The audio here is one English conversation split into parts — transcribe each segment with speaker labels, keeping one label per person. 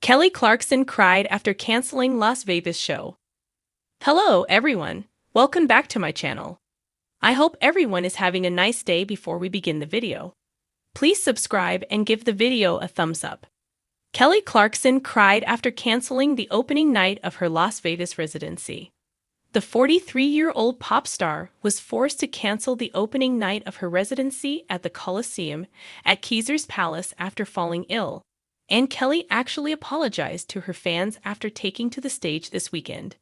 Speaker 1: Kelly Clarkson cried after canceling Las Vegas show. Hello, everyone. Welcome back to my channel. I hope everyone is having a nice day before we begin the video. Please subscribe and give the video a thumbs up. Kelly Clarkson cried after canceling the opening night of her Las Vegas residency. The 43-year-old pop star was forced to cancel the opening night of her residency at the Coliseum at Caesars Palace after falling ill. And Kelly actually apologized to her fans after taking to the stage this weekend.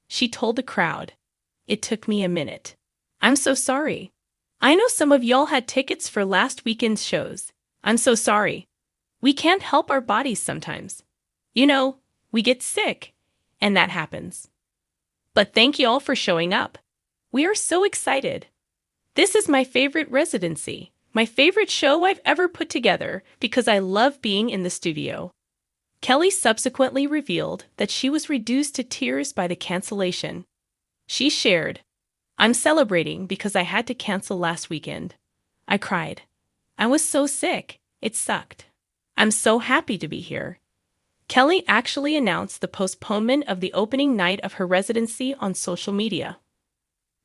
Speaker 1: She told the crowd, "It took me a minute. I'm so sorry. I know some of y'all had tickets for last weekend's shows. I'm so sorry. We can't help our bodies sometimes. You know, we get sick, and that happens. But thank y'all for showing up. We are so excited. This is my favorite residency. My favorite show I've ever put together because I love being in the studio." Kelly subsequently revealed that she was reduced to tears by the cancellation. She shared, "I'm celebrating because I had to cancel last weekend. I cried. I was so sick. It sucked. I'm so happy to be here." Kelly actually announced the postponement of the opening night of her residency on social media.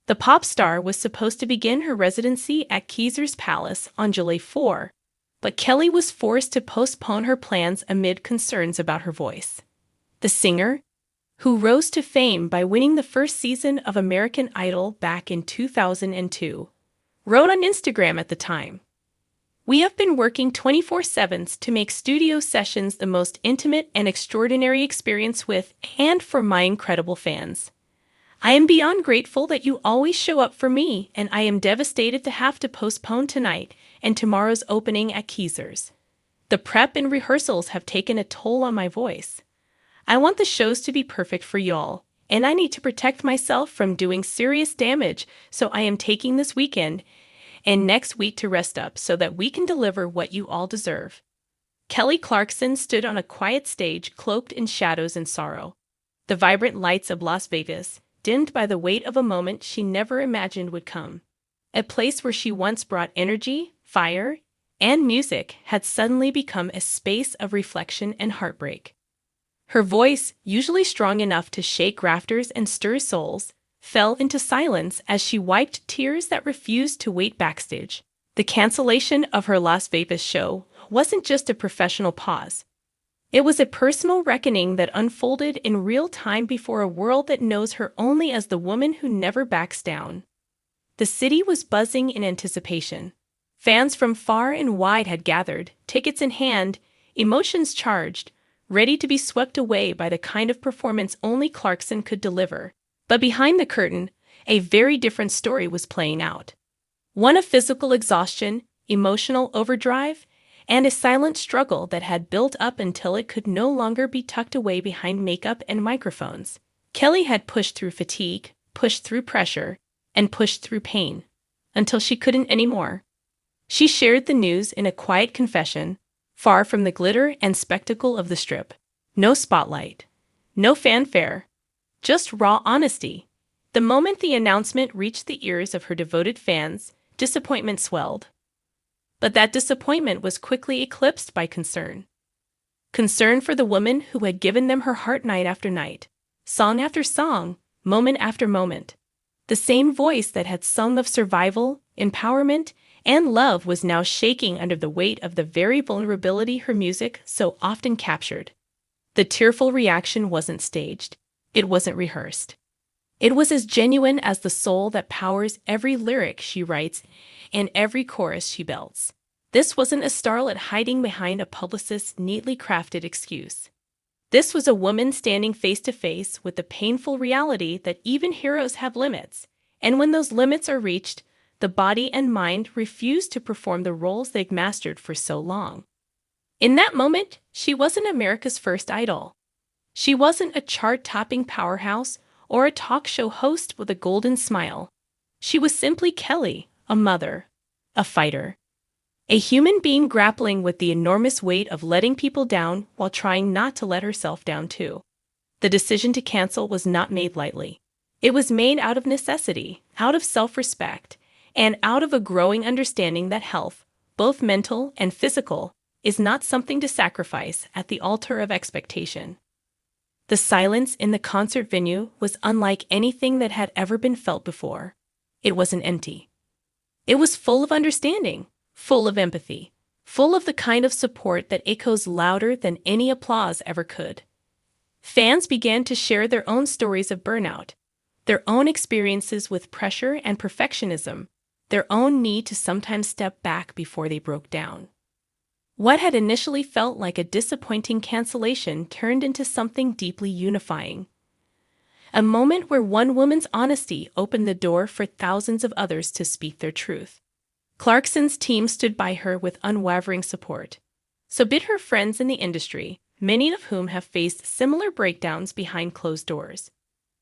Speaker 1: The pop star was supposed to begin her residency at Caesars Palace on July 4, but Kelly was forced to postpone her plans amid concerns about her voice. The singer, who rose to fame by winning the first season of American Idol back in 2002, wrote on Instagram at the time, "We have been working 24/7 to make studio sessions the most intimate and extraordinary experience with and for my incredible fans. I am beyond grateful that you always show up for me, and I am devastated to have to postpone tonight and tomorrow's opening at Caesars. The prep and rehearsals have taken a toll on my voice. I want the shows to be perfect for y'all, and I need to protect myself from doing serious damage, so I am taking this weekend and next week to rest up so that we can deliver what you all deserve." Kelly Clarkson stood on a quiet stage cloaked in shadows and sorrow. The vibrant lights of Las Vegas, dimmed by the weight of a moment she never imagined would come. A place where she once brought energy, fire, and music had suddenly become a space of reflection and heartbreak. Her voice, usually strong enough to shake rafters and stir souls, fell into silence as she wiped tears that refused to wait backstage. The cancellation of her Las Vegas show wasn't just a professional pause. It was a personal reckoning that unfolded in real time before a world that knows her only as the woman who never backs down. The city was buzzing in anticipation. Fans from far and wide had gathered, tickets in hand, emotions charged, ready to be swept away by the kind of performance only Clarkson could deliver. But behind the curtain, a very different story was playing out. One of physical exhaustion, emotional overdrive, and a silent struggle that had built up until it could no longer be tucked away behind makeup and microphones. Kelly had pushed through fatigue, pushed through pressure, and pushed through pain, until she couldn't anymore. She shared the news in a quiet confession, far from the glitter and spectacle of the Strip. No spotlight, no fanfare, just raw honesty. The moment the announcement reached the ears of her devoted fans, disappointment swelled. But that disappointment was quickly eclipsed by concern. Concern for the woman who had given them her heart night after night, song after song, moment after moment. The same voice that had sung of survival, empowerment, and love was now shaking under the weight of the very vulnerability her music so often captured. The tearful reaction wasn't staged. It wasn't rehearsed. It was as genuine as the soul that powers every lyric she writes and every chorus she belts. This wasn't a starlet hiding behind a publicist's neatly crafted excuse. This was a woman standing face to face with the painful reality that even heroes have limits, and when those limits are reached, the body and mind refuse to perform the roles they've mastered for so long. In that moment, she wasn't America's first idol. She wasn't a chart-topping powerhouse or a talk show host with a golden smile. She was simply Kelly, a mother, a fighter, a human being grappling with the enormous weight of letting people down while trying not to let herself down too. The decision to cancel was not made lightly. It was made out of necessity, out of self-respect, and out of a growing understanding that health, both mental and physical, is not something to sacrifice at the altar of expectation. The silence in the concert venue was unlike anything that had ever been felt before. It wasn't empty. It was full of understanding, full of empathy, full of the kind of support that echoes louder than any applause ever could. Fans began to share their own stories of burnout, their own experiences with pressure and perfectionism, their own need to sometimes step back before they broke down. What had initially felt like a disappointing cancellation turned into something deeply unifying. A moment where one woman's honesty opened the door for thousands of others to speak their truth. Clarkson's team stood by her with unwavering support. So did her friends in the industry, many of whom have faced similar breakdowns behind closed doors.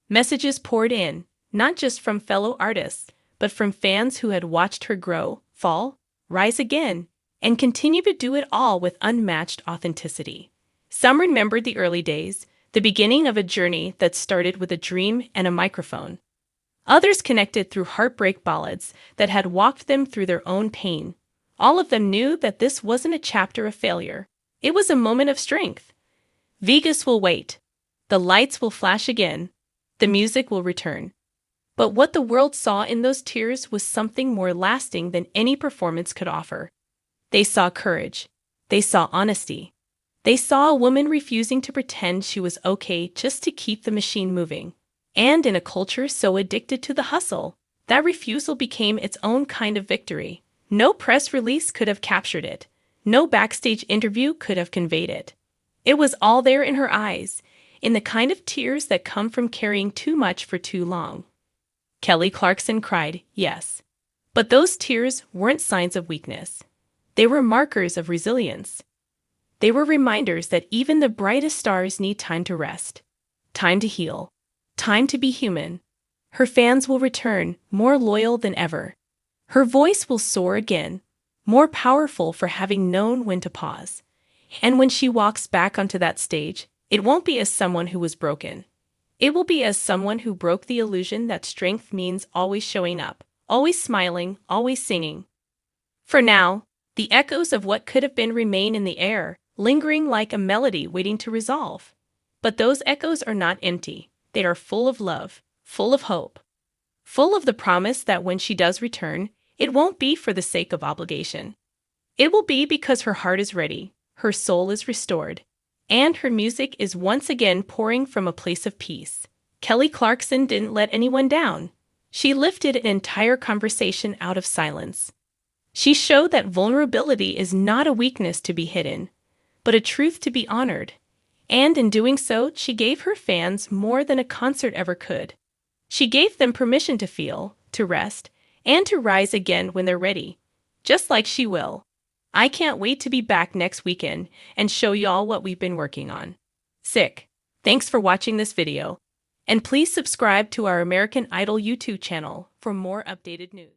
Speaker 1: Messages poured in, not just from fellow artists, but from fans who had watched her grow, fall, rise again, and continue to do it all with unmatched authenticity. Some remembered the early days, the beginning of a journey that started with a dream and a microphone. Others connected through heartbreak ballads that had walked them through their own pain. All of them knew that this wasn't a chapter of failure. It was a moment of strength. Vegas will wait. The lights will flash again. The music will return. But what the world saw in those tears was something more lasting than any performance could offer. They saw courage. They saw honesty. They saw a woman refusing to pretend she was okay just to keep the machine moving. And in a culture so addicted to the hustle, that refusal became its own kind of victory. No press release could have captured it. No backstage interview could have conveyed it. It was all there in her eyes, in the kind of tears that come from carrying too much for too long. Kelly Clarkson cried, yes. But those tears weren't signs of weakness. They were markers of resilience. They were reminders that even the brightest stars need time to rest, time to heal, time to be human. Her fans will return, more loyal than ever. Her voice will soar again, more powerful for having known when to pause. And when she walks back onto that stage, it won't be as someone who was broken. It will be as someone who broke the illusion that strength means always showing up, always smiling, always singing. For now, the echoes of what could have been remain in the air, lingering like a melody waiting to resolve. But those echoes are not empty. They are full of love, full of hope, full of the promise that when she does return, it won't be for the sake of obligation. It will be because her heart is ready, her soul is restored, and her music is once again pouring from a place of peace. Kelly Clarkson didn't let anyone down. She lifted an entire conversation out of silence. She showed that vulnerability is not a weakness to be hidden, but a truth to be honored. And in doing so, she gave her fans more than a concert ever could. She gave them permission to feel, to rest, and to rise again when they're ready, just like she will. I can't wait to be back next weekend and show y'all what we've been working on. Sick. Thanks for watching this video. And please subscribe to our American Idol YouTube channel for more updated news.